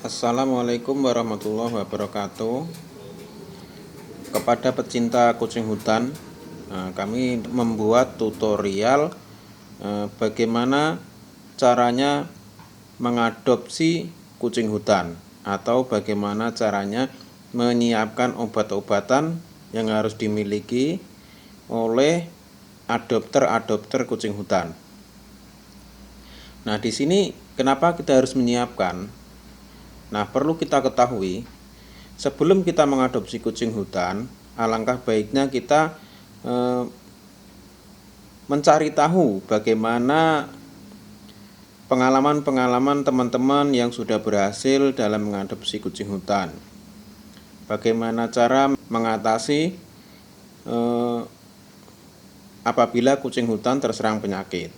Assalamualaikum warahmatullahi wabarakatuh. Kepada pecinta kucing hutan, kami membuat tutorial bagaimana caranya mengadopsi kucing hutan, atau bagaimana caranya menyiapkan obat-obatan yang harus dimiliki oleh adopter kucing hutan. Nah, di sini kenapa kita harus menyiapkan? Nah, perlu kita ketahui, sebelum kita mengadopsi kucing hutan, alangkah baiknya kita mencari tahu bagaimana pengalaman-pengalaman teman-teman yang sudah berhasil dalam mengadopsi kucing hutan. Bagaimana cara mengatasi apabila kucing hutan terserang penyakit.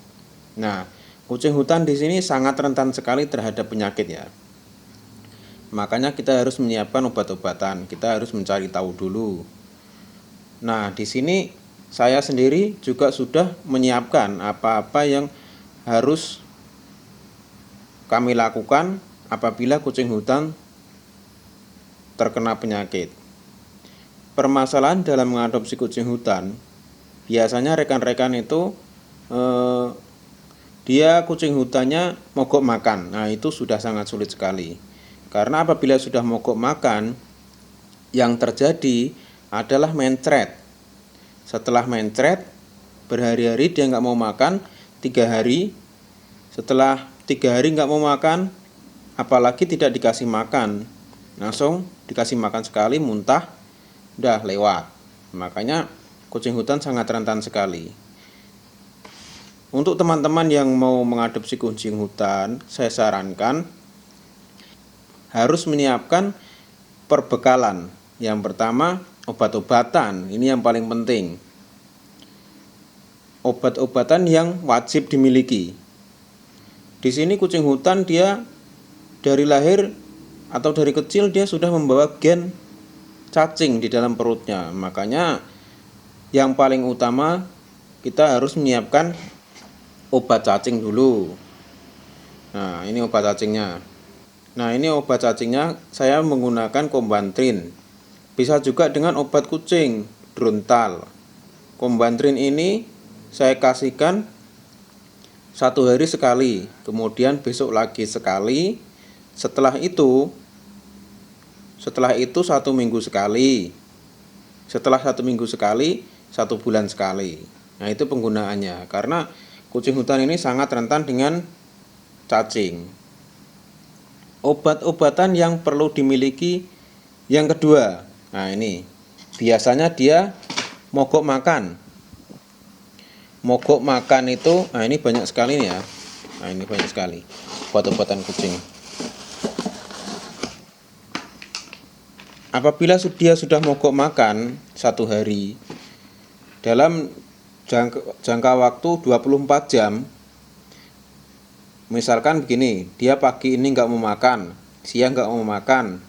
Nah, kucing hutan di sini sangat rentan sekali terhadap penyakit ya. Makanya kita harus menyiapkan obat-obatan. Kita harus mencari tahu dulu. Nah, di sini saya sendiri juga sudah menyiapkan apa-apa yang harus kami lakukan apabila kucing hutan terkena penyakit. Permasalahan dalam mengadopsi kucing hutan, biasanya rekan-rekan itu dia kucing hutannya mogok makan. Nah, itu sudah sangat sulit sekali. Karena apabila sudah mogok makan, yang terjadi adalah mencret. Setelah mencret, berhari-hari dia nggak mau makan, 3 hari. Setelah 3 hari nggak mau makan, apalagi tidak dikasih makan, langsung dikasih makan sekali, muntah, udah lewat. Makanya kucing hutan sangat rentan sekali. Untuk teman-teman yang mau mengadopsi kucing hutan, saya sarankan harus menyiapkan perbekalan. Yang pertama, obat-obatan. Ini yang paling penting. Obat-obatan yang wajib dimiliki. Di sini kucing hutan dia dari lahir atau dari kecil dia sudah membawa gen cacing di dalam perutnya. Makanya yang paling utama kita harus menyiapkan obat cacing dulu. Nah, ini obat cacingnya. Nah, ini obat cacingnya saya menggunakan Combantrin. Bisa juga dengan obat kucing, Drontal. Combantrin ini saya kasihkan 1 hari sekali, kemudian besok lagi sekali. Setelah itu 1 minggu sekali. Setelah 1 minggu sekali, 1 bulan sekali. Nah, itu penggunaannya. Karena kucing hutan ini sangat rentan dengan cacing. Obat-obatan yang perlu dimiliki yang kedua. Nah, ini biasanya dia mogok makan. Mogok makan itu, nah ini banyak sekali nih ya. Nah, ini banyak sekali obat-obatan kucing. Apabila dia sudah mogok makan 1 hari, dalam jangka waktu 24 jam, misalkan begini, dia pagi ini nggak mau makan, siang nggak mau makan,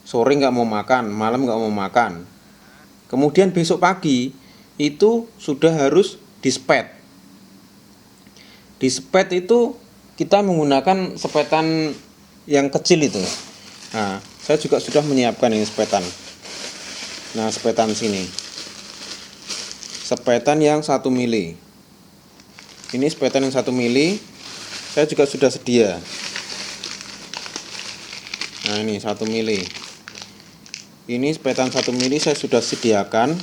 sore nggak mau makan, malam nggak mau makan. Kemudian besok pagi itu sudah harus dispet. Dispet itu kita menggunakan sepetan yang kecil itu. Nah, saya juga sudah menyiapkan ini sepetan. Nah, sepetan sini. Sepetan yang 1 mili. Ini sepetan yang 1 mili. Saya juga sudah sedia. Nah, ini 1 mili. Ini sepetan 1 mili saya sudah sediakan.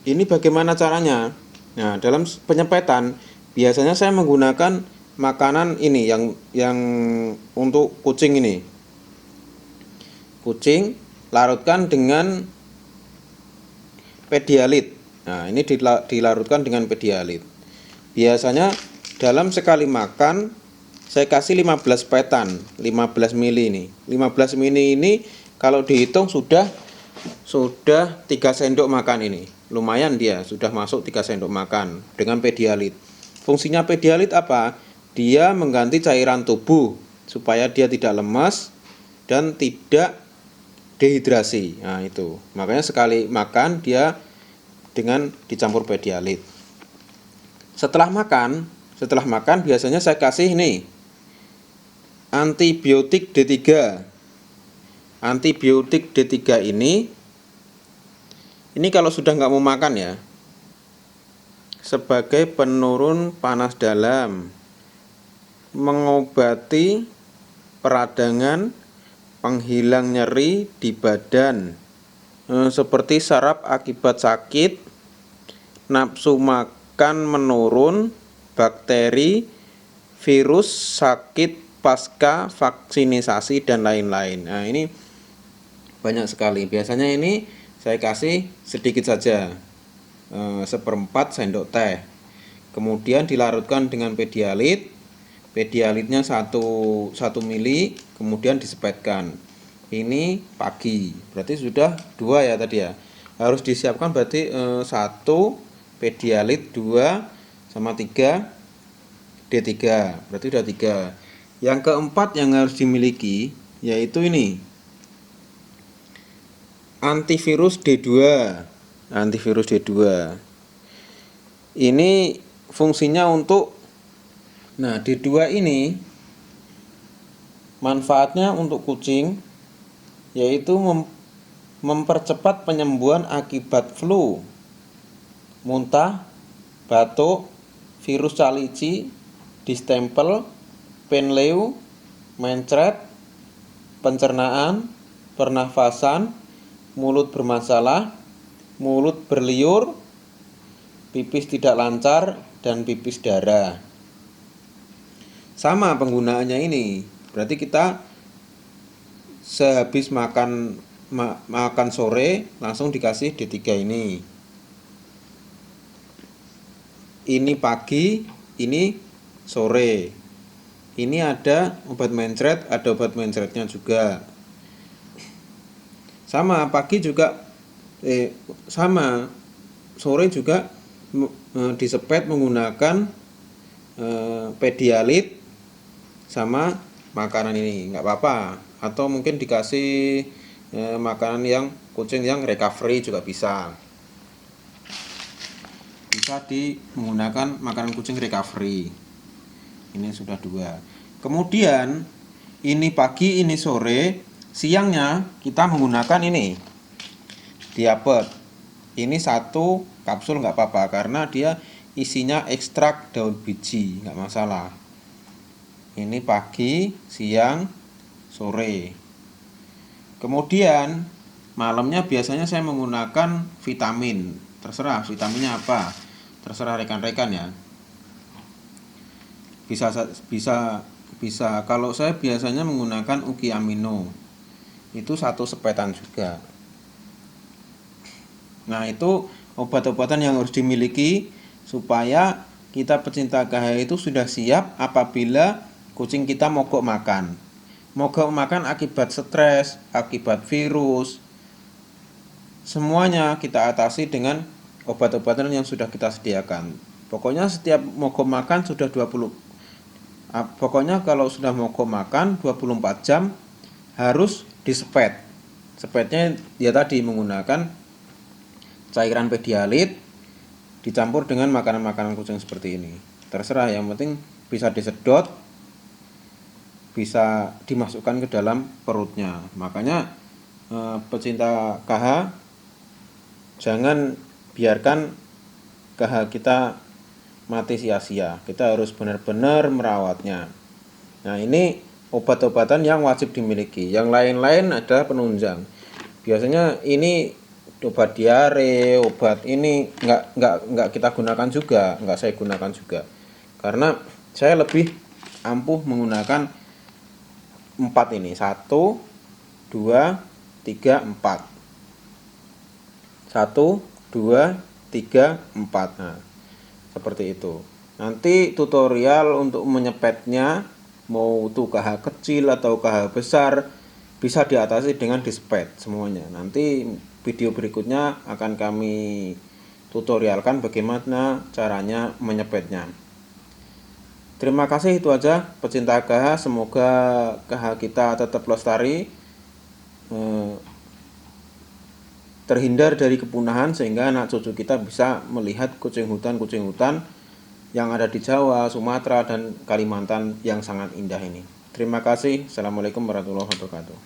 Ini bagaimana caranya? Nah, dalam penyepetan biasanya saya menggunakan makanan ini yang untuk kucing ini. Kucing larutkan dengan Pedialit. Nah, ini dilarutkan dengan Pedialit. Biasanya dalam sekali makan saya kasih 15 petan, 15 mili ini. 15 mili ini kalau dihitung sudah 3 sendok makan ini. Lumayan dia sudah masuk 3 sendok makan dengan Pedialit. Fungsinya Pedialit apa? Dia mengganti cairan tubuh supaya dia tidak lemas dan tidak dehidrasi. Nah, itu. Makanya sekali makan dia dengan dicampur Pedialit. Setelah makan, setelah makan biasanya saya kasih nih antibiotik D3. Antibiotik D3 ini kalau sudah nggak mau makan ya, sebagai penurun panas dalam, mengobati peradangan, penghilang nyeri di badan, seperti saraf akibat sakit, nafsu makan menurun, bakteri, virus, sakit pasca vaksinisasi, dan lain-lain. Nah, ini banyak sekali. Biasanya ini saya kasih sedikit saja, 1/4 sendok teh. Kemudian dilarutkan dengan pedialit. Pedialitnya 1 mili, kemudian disepetkan. Ini pagi, berarti sudah 2 ya tadi ya. Harus disiapkan berarti 1 pedialit, 2 sama 3 D3. Berarti sudah 3. Yang keempat yang harus dimiliki yaitu ini, antivirus D2. Antivirus D2 ini fungsinya untuk, nah D2 ini manfaatnya untuk kucing yaitu mempercepat penyembuhan akibat flu, muntah, batuk, virus calici, distempel, penleu, mencret, pencernaan, pernafasan, mulut bermasalah, mulut berliur, pipis tidak lancar, dan pipis darah. Sama penggunaannya ini, berarti kita sehabis makan sore langsung dikasih D3 ini. Ini pagi, ini sore. Ini ada obat mencret, ada obat mencretnya juga. Sama pagi juga sama sore juga disepet menggunakan pedialit sama makanan ini, nggak apa-apa. Atau mungkin dikasih makanan yang kucing yang recovery juga bisa menggunakan makanan kucing recovery. Ini sudah 2. Kemudian ini pagi, ini sore. Siangnya kita menggunakan ini diapet. Ini 1 kapsul nggak apa-apa karena dia isinya ekstrak daun biji, nggak masalah. Ini pagi, siang, sore. Kemudian malamnya biasanya saya menggunakan vitamin. Terserah vitaminnya apa, terserah rekan-rekan ya. Bisa kalau saya biasanya menggunakan Uki Amino. Itu 1 sepetan juga. Nah, itu obat-obatan yang harus dimiliki supaya kita pecinta KH itu sudah siap apabila kucing kita mogok makan. Mogok makan akibat stres, akibat virus. Semuanya kita atasi dengan obat-obatan yang sudah kita sediakan. Pokoknya setiap mogok makan sudah 20. Pokoknya kalau sudah mogok makan 24 jam harus disepet. Sepetnya dia tadi menggunakan cairan pedialit dicampur dengan makanan-makanan kucing seperti ini. Terserah, yang penting bisa disedot, bisa dimasukkan ke dalam perutnya. Makanya pecinta KH, jangan biarkan KH kita mati sia-sia. Kita harus benar-benar merawatnya. Nah, ini obat-obatan yang wajib dimiliki. Yang lain-lain adalah penunjang. Biasanya ini obat diare, obat ini nggak kita gunakan juga, nggak saya gunakan juga. Karena saya lebih ampuh menggunakan 4 ini. 1, 2, 3, 4. 1, 2, 3, 4. Nah, seperti itu. Nanti tutorial untuk menyepetnya, mau itu KH kecil atau KH besar, bisa diatasi dengan dispet semuanya. Nanti video berikutnya akan kami tutorialkan bagaimana caranya menyepetnya. Terima kasih, itu aja pecinta KH. Semoga KH kita tetap lestari, terhindar dari kepunahan, sehingga anak cucu kita bisa melihat kucing hutan yang ada di Jawa, Sumatera, dan Kalimantan yang sangat indah ini. Terima kasih. Assalamualaikum warahmatullahi wabarakatuh.